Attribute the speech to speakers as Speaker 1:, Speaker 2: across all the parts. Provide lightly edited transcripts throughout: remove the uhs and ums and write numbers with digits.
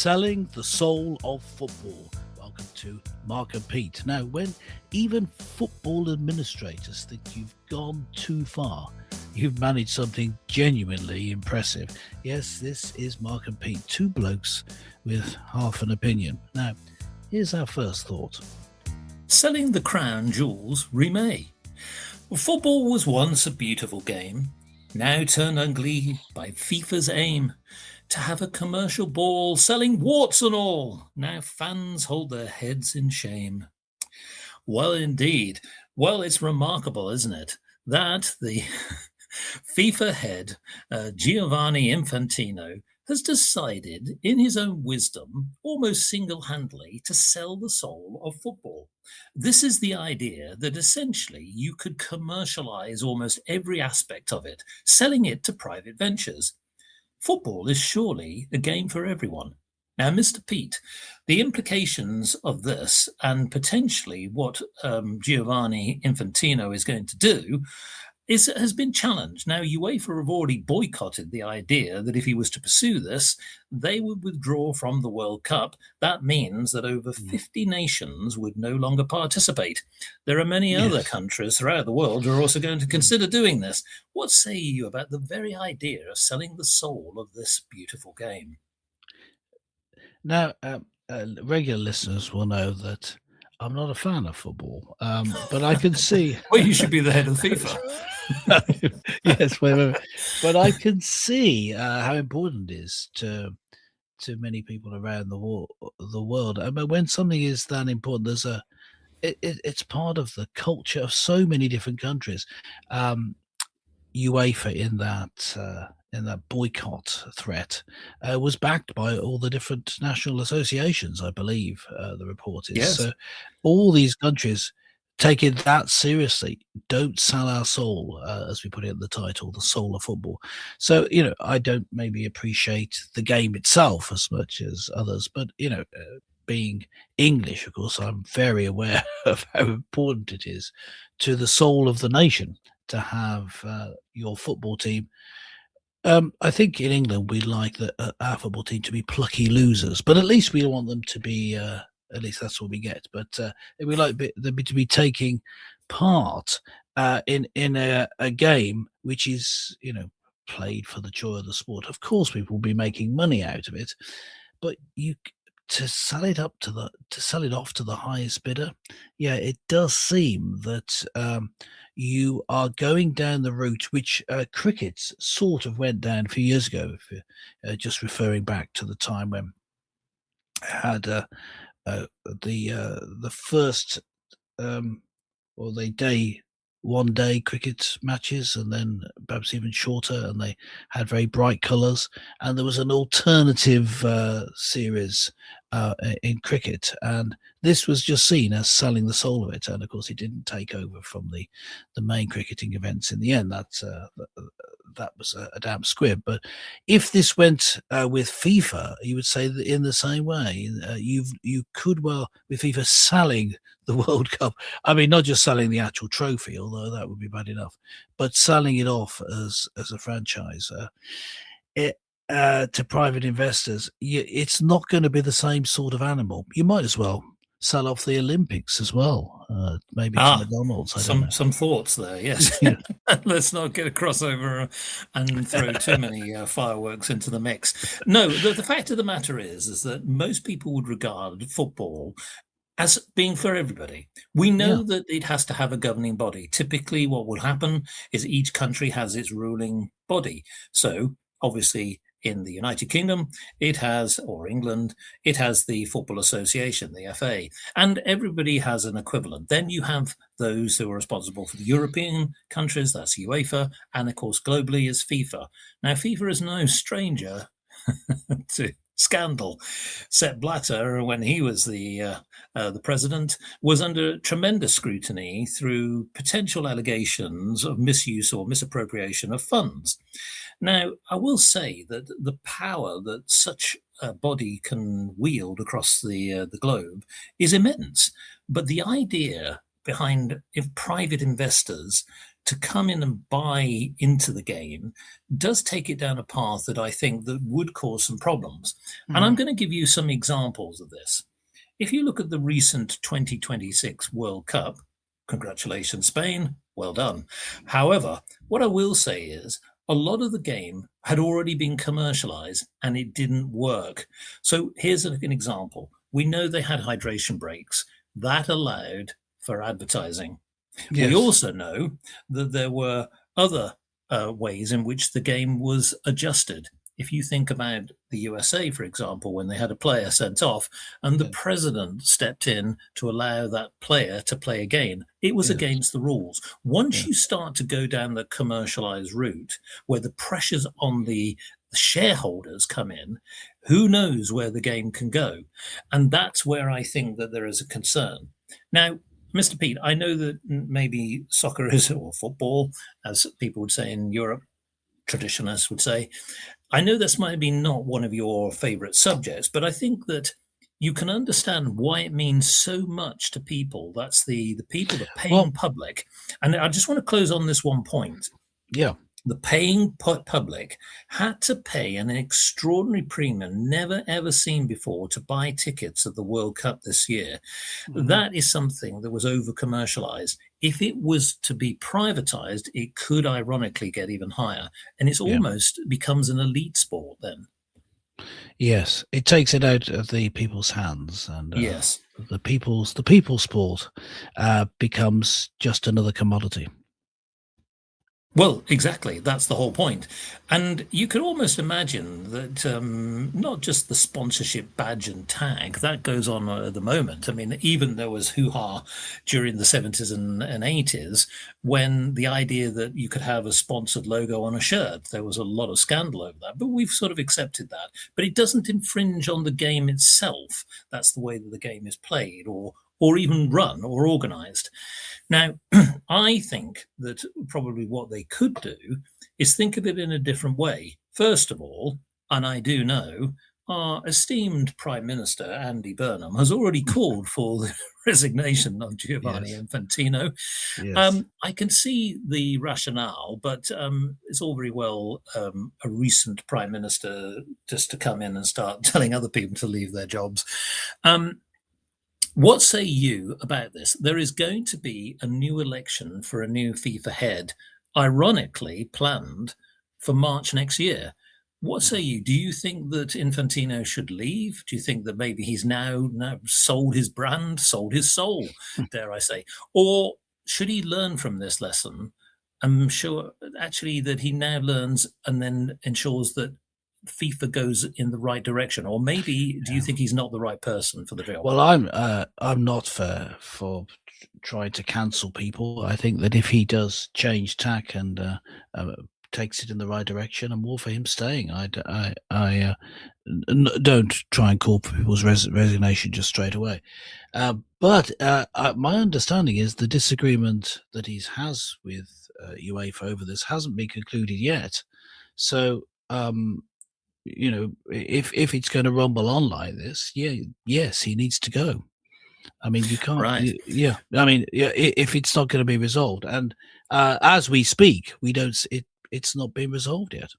Speaker 1: selling the soul of football. Welcome to Mark and Pete. Now, when even football administrators think you've gone too far, you've managed something genuinely impressive. Yes, this is Mark and Pete, two blokes with half an opinion. Now, here's our first thought.
Speaker 2: Selling the crown jewels remay. Well, football was once a beautiful game, now turned ugly by FIFA's aim to have a commercial ball selling warts and all. Now fans hold their heads in shame. Well, indeed. Well, it's remarkable, isn't it, that the FIFA head, Gianni Infantino, has decided, in his own wisdom, almost single-handedly, to sell the soul of football. This is the idea that essentially you could commercialize almost every aspect of it, selling it to private ventures. Football is surely a game for everyone. Now, Mr. Pete, the implications of this and potentially what Gianni Infantino is going to do has been challenged. Now, UEFA have already boycotted the idea that if he was to pursue this, they would withdraw from the World Cup. That means that over 50 nations would no longer participate. There are many other countries throughout the world who are also going to consider doing this. What say you about the very idea of selling the soul of this beautiful game?
Speaker 1: Now, regular listeners will know that I'm not a fan of football, but I can see.
Speaker 2: Well, you should be the head of FIFA.
Speaker 1: Yes, but I can see how important it is to many people around the world. I mean, when something is that important, it's part of the culture of so many different countries. UEFA in that boycott threat was backed by all the different national associations, I believe the report is.
Speaker 2: Yes.
Speaker 1: So all these countries take it that seriously. Don't sell our soul, as we put it in the title, the soul of football. So, I don't maybe appreciate the game itself as much as others, but, being English, of course, I'm very aware of how important it is to the soul of the nation to have your football team. I think in England we like our football team to be plucky losers, but at least we don't want them to be. At least that's what we get. But we like them to be taking part in a game which is played for the joy of the sport. Of course, people will be making money out of it, but to sell it off to the highest bidder, yeah, it does seem that you are going down the route which cricket sort of went down a few years ago. If you're just referring back to the time when I had the first or the 1 day cricket matches, and then perhaps even shorter, and they had very bright colours, and there was an alternative series in cricket, and this was just seen as selling the soul of it. And of course it didn't take over from the main cricketing events in the end. That was a damn squib. But if this went with FIFA, you would say that in the same way, you could, well, with FIFA selling the World Cup, I mean, not just selling the actual trophy, although that would be bad enough, but selling it off as a franchise to private investors, it's not going to be the same sort of animal. You might as well sell off the Olympics as well, maybe to McDonald's.
Speaker 2: Some thoughts there, yes. Let's not get a crossover and throw too many fireworks into the mix. No, the fact of the matter is that most people would regard football as being for everybody. We know that it has to have a governing body. Typically, what will happen is each country has its ruling body. So, obviously, in the United Kingdom, or England, it has the Football Association, the FA, and everybody has an equivalent. Then you have those who are responsible for the European countries, that's UEFA, and of course, globally is FIFA. Now, FIFA is no stranger to scandal. Sepp Blatter, when he was the president, was under tremendous scrutiny through potential allegations of misuse or misappropriation of funds. Now, I will say that the power that such a body can wield across the globe is immense. But the idea behind if private investors to come in and buy into the game does take it down a path that I think that would cause some problems. And I'm
Speaker 1: Mhm.
Speaker 2: going to give you some examples of this. If you look at the recent 2026 World Cup, congratulations, Spain, well done. However, what I will say is a lot of the game had already been commercialized and it didn't work. So here's an example. We know they had hydration breaks that allowed for advertising. We
Speaker 1: Yes.
Speaker 2: also know that there were other ways in which the game was adjusted. If you think about the USA, for example, when they had a player sent off and the
Speaker 1: Yeah.
Speaker 2: president stepped in to allow that player to play again, it was
Speaker 1: Yes.
Speaker 2: against the rules. Once
Speaker 1: Yeah.
Speaker 2: you start to go down the commercialized route, where the pressures on the shareholders come in, who knows where the game can go? And that's where I think that there is a concern. Now, Mr. Pete, I know that maybe soccer is, or football, as people would say in Europe, traditionalists would say. I know this might be not one of your favorite subjects, but I think that you can understand why it means so much to people. That's the people, the paying
Speaker 1: Well,
Speaker 2: public. And I just want to close on this one point.
Speaker 1: yeah.
Speaker 2: The paying public had to pay an extraordinary premium never ever seen before to buy tickets at the World Cup this year.
Speaker 1: Mhm.
Speaker 2: That is something that was over commercialized. If it was to be privatized, it could ironically get even higher. And it's
Speaker 1: Yeah.
Speaker 2: almost becomes an elite sport then.
Speaker 1: Yes. It takes it out of the people's hands, and
Speaker 2: Yes.
Speaker 1: the people's sport becomes just another commodity.
Speaker 2: Well, exactly. That's the whole point. And you could almost imagine that not just the sponsorship badge and tag that goes on at the moment. I mean, even there was hoo ha during the 70s and 80s when the idea that you could have a sponsored logo on a shirt, there was a lot of scandal over that. But we've sort of accepted that. But it doesn't infringe on the game itself. That's the way that the game is played or even run or organized. Now, I think that probably what they could do is think of it in a different way. First of all, and I do know, our esteemed Prime Minister, Andy Burnham, has already called for the resignation of Gianni
Speaker 1: Yes.
Speaker 2: Infantino.
Speaker 1: Yes.
Speaker 2: I can see the rationale, but it's all very well a recent Prime Minister just to come in and start telling other people to leave their jobs. Um, what say you about this? There is going to be a new election for a new FIFA head, ironically planned for March next year. What say you? Do you think that Infantino should leave? Do you think that maybe he's now sold his brand, sold his soul, dare I say? Or should he learn from this lesson? I'm sure actually that he now learns and then ensures that FIFA goes in the right direction. Or maybe do you
Speaker 1: Yeah.
Speaker 2: think he's not the right person for the job?
Speaker 1: Well, I'm not for trying to cancel people. I think that if he does change tack and uh, takes it in the right direction, I'm all for him staying. Don't try and call for people's resignation just straight away. But my understanding is the disagreement that he has with UEFA over this hasn't been concluded yet. So, if it's going to rumble on like this, yeah, yes, he needs to go. I mean, you can't.
Speaker 2: Right.
Speaker 1: Yeah, I mean, yeah, if it's not going to be resolved, and as we speak, we don't. It's not been resolved yet.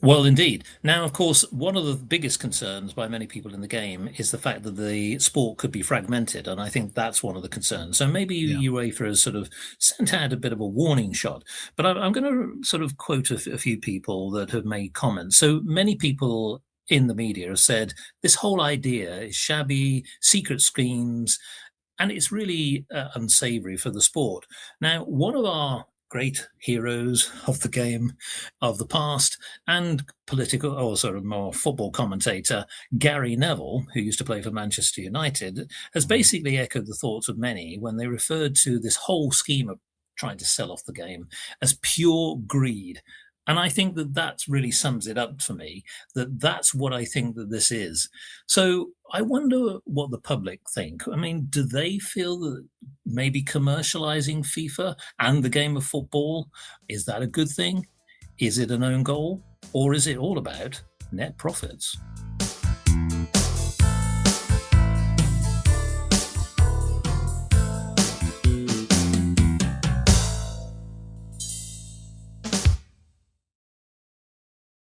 Speaker 2: Well, indeed. Now, of course, one of the biggest concerns by many people in the game is the fact that the sport could be fragmented, and I think that's one of the concerns. So maybe
Speaker 1: Yeah.
Speaker 2: UEFA has sort of sent out a bit of a warning shot. But I'm going to sort of quote a few people that have made comments. So many people in the media have said this whole idea is shabby, secret schemes, and it's really unsavory for the sport. Now, one of our great heroes of the game of the past and political or sort of more football commentator Gary Neville, who used to play for Manchester United, has
Speaker 1: Mhm.
Speaker 2: basically echoed the thoughts of many when they referred to this whole scheme of trying to sell off the game as pure greed. And I think that that really sums it up for me, that that's what I think that this is. So I wonder what the public think. I mean, do they feel that maybe commercializing FIFA and the game of football, is that a good thing? Is it an own goal? Or is it all about net profits?